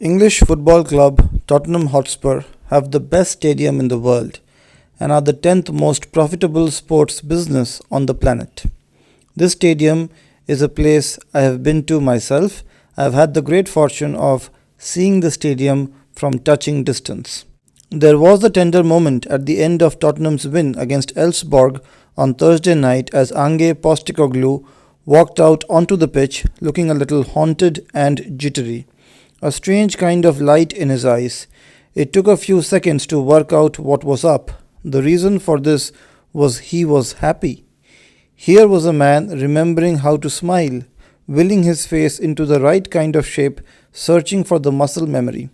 English football club Tottenham Hotspur have the best stadium in the world and are the 10th most profitable sports business on the planet. This stadium is a place I have been to myself. I have had the great fortune of seeing the stadium from touching distance. There was a tender moment at the end of Tottenham's win against Elfsborg on Thursday night as Ange Postecoglou walked out onto the pitch looking a little haunted and jittery, a strange kind of light in his eyes. It took a few seconds to work out what was up. The reason for this was he was happy. Here was a man remembering how to smile, willing his face into the right kind of shape, searching for the muscle memory.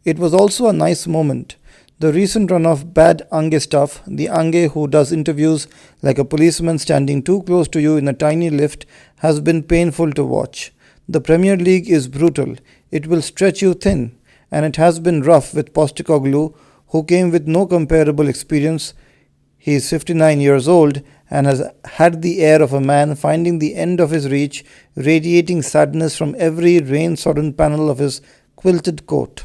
It was also a nice moment. The recent run of bad Ange stuff, the Ange who does interviews like a policeman standing too close to you in a tiny lift, has been painful to watch. The Premier League is brutal. It will stretch you thin, and it has been rough with Postecoglou, who came with no comparable experience. He is 59 years old and has had the air of a man finding the end of his reach, radiating sadness from every rain-sodden panel of his quilted coat.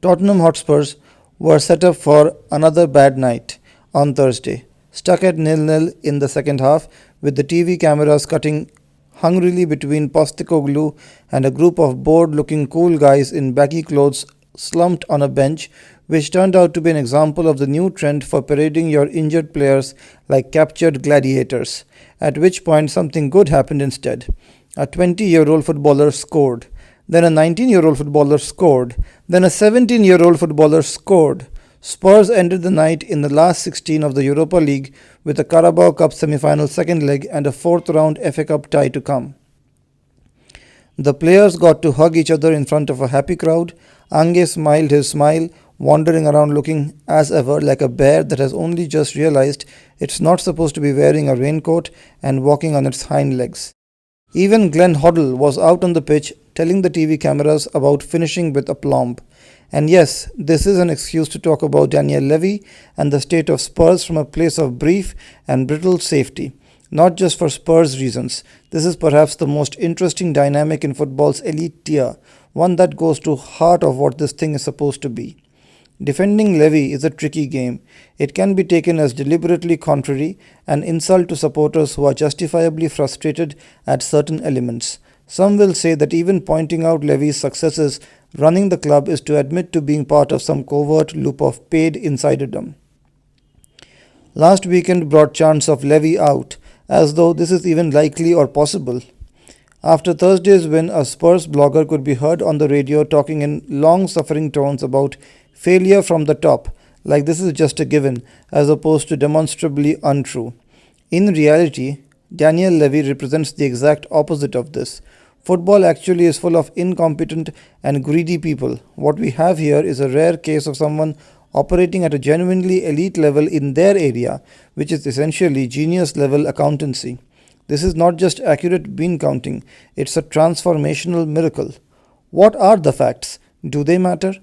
Tottenham Hotspurs were set up for another bad night on Thursday, stuck at 0-0 in the second half, with the TV cameras cutting hungrily between Postecoglou and a group of bored-looking cool guys in baggy clothes slumped on a bench, which turned out to be an example of the new trend for parading your injured players like captured gladiators, at which point something good happened instead. A 20-year-old footballer scored. Then a 19-year-old footballer scored. Then a 17-year-old footballer scored. Spurs ended the night in the last 16 of the Europa League with a Carabao Cup semi-final second leg and a fourth-round FA Cup tie to come. The players got to hug each other in front of a happy crowd. Ange smiled his smile, wandering around looking as ever like a bear that has only just realized it's not supposed to be wearing a raincoat and walking on its hind legs. Even Glenn Hoddle was out on the pitch telling the TV cameras about finishing with aplomb. And yes, this is an excuse to talk about Daniel Levy and the state of Spurs from a place of brief and brittle safety. Not just for Spurs reasons. This is perhaps the most interesting dynamic in football's elite tier, one that goes to heart of what this thing is supposed to be. Defending Levy is a tricky game. It can be taken as deliberately contrary, an insult to supporters who are justifiably frustrated at certain elements. Some will say that even pointing out Levy's successes running the club is to admit to being part of some covert loop of paid insiderdom. Last weekend brought chants of Levy out, as though this is even likely or possible. After Thursday's win, a Spurs blogger could be heard on the radio talking in long-suffering tones about failure from the top, like this is just a given, as opposed to demonstrably untrue. In reality, Daniel Levy represents the exact opposite of this. Football actually is full of incompetent and greedy people. What we have here is a rare case of someone operating at a genuinely elite level in their area, which is essentially genius level accountancy. This is not just accurate bean counting, it's a transformational miracle. What are the facts? Do they matter?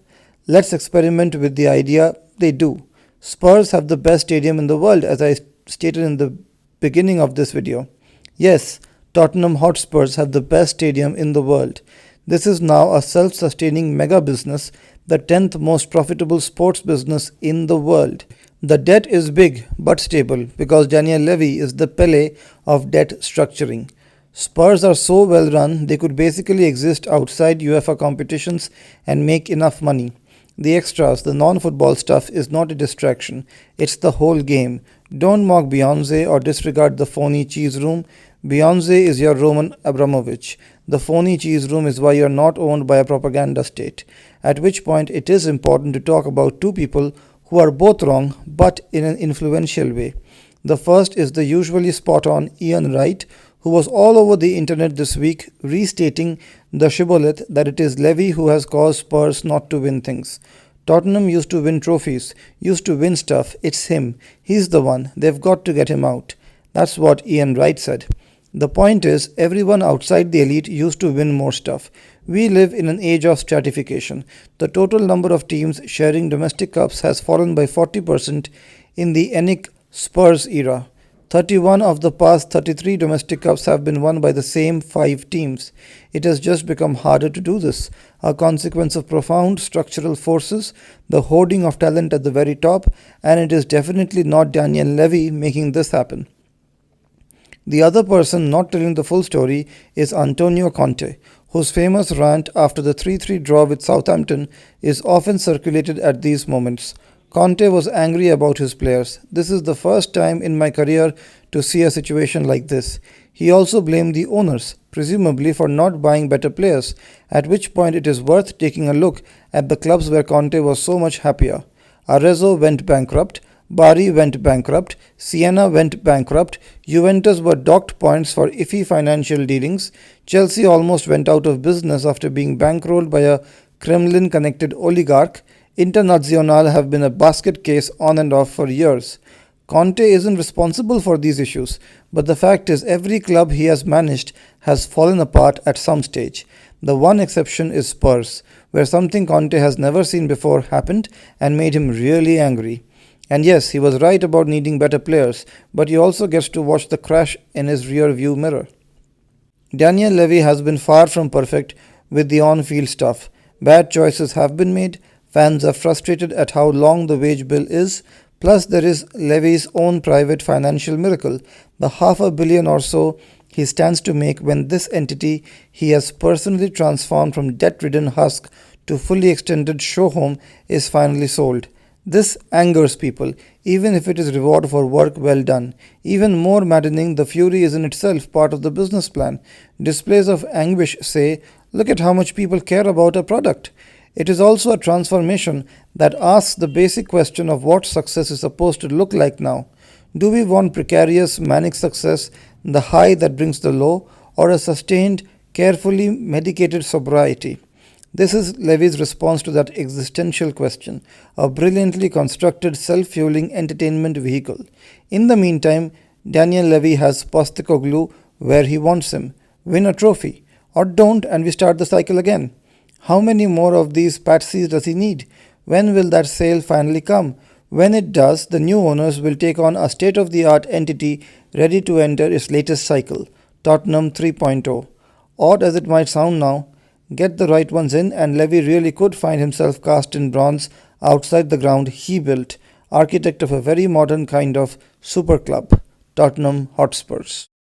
Let's experiment with the idea they do. Spurs have the best stadium in the world, as I stated in the beginning of this video. Yes, Tottenham Hotspurs have the best stadium in the world. This is now a self-sustaining mega business, the 10th most profitable sports business in the world. The debt is big but stable because Daniel Levy is the Pele of debt structuring. Spurs are so well run they could basically exist outside UEFA competitions and make enough money. The extras, the non-football stuff is not a distraction, it's the whole game. Don't mock Beyonce or disregard the phony cheese room. Beyonce is your Roman Abramovich. The phony cheese room is why you're not owned by a propaganda state. At which point it is important to talk about two people who are both wrong but in an influential way. The first is the usually spot-on Ian Wright, who was all over the internet this week restating the shibboleth that it is Levy who has caused Spurs not to win things. Tottenham used to win trophies, used to win stuff, it's him. He's the one, they've got to get him out. That's what Ian Wright said. The point is, everyone outside the elite used to win more stuff. We live in an age of stratification. The total number of teams sharing domestic cups has fallen by 40% in the Enic Spurs era. 31 of the past 33 domestic cups have been won by the same 5 teams. It has just become harder to do this, a consequence of profound structural forces, the hoarding of talent at the very top, and it is definitely not Daniel Levy making this happen. The other person not telling the full story is Antonio Conte, whose famous rant after the 3-3 draw with Southampton is often circulated at these moments. Conte was angry about his players. This is the first time in my career to see a situation like this. He also blamed the owners, presumably for not buying better players, at which point it is worth taking a look at the clubs where Conte was so much happier. Arezzo went bankrupt, Bari went bankrupt, Siena went bankrupt, Juventus were docked points for iffy financial dealings, Chelsea almost went out of business after being bankrolled by a Kremlin-connected oligarch, Internazionale have been a basket case on and off for years. Conte isn't responsible for these issues, but the fact is every club he has managed has fallen apart at some stage. The one exception is Spurs, where something Conte has never seen before happened and made him really angry. And yes, he was right about needing better players, but he also gets to watch the crash in his rear view mirror. Daniel Levy has been far from perfect with the on-field stuff. Bad choices have been made, fans are frustrated at how long the wage bill is, plus there is Levy's own private financial miracle, the $500 million or so he stands to make when this entity he has personally transformed from debt-ridden husk to fully extended show home is finally sold. This angers people, even if it is reward for work well done. Even more maddening, the fury is in itself part of the business plan. Displays of anguish say, look at how much people care about a product. It is also a transformation that asks the basic question of what success is supposed to look like now. Do we want precarious, manic success, the high that brings the low, or a sustained, carefully medicated sobriety? This is Levy's response to that existential question, a brilliantly constructed self-fueling entertainment vehicle. In the meantime, Daniel Levy has Postecoglou where he wants him. Win a trophy. Or don't and we start the cycle again. How many more of these patsies does he need? When will that sale finally come? When it does, the new owners will take on a state-of-the-art entity ready to enter its latest cycle, Tottenham 3.0. Odd as it might sound now, get the right ones in and Levy really could find himself cast in bronze outside the ground he built, architect of a very modern kind of super club, Tottenham Hotspurs.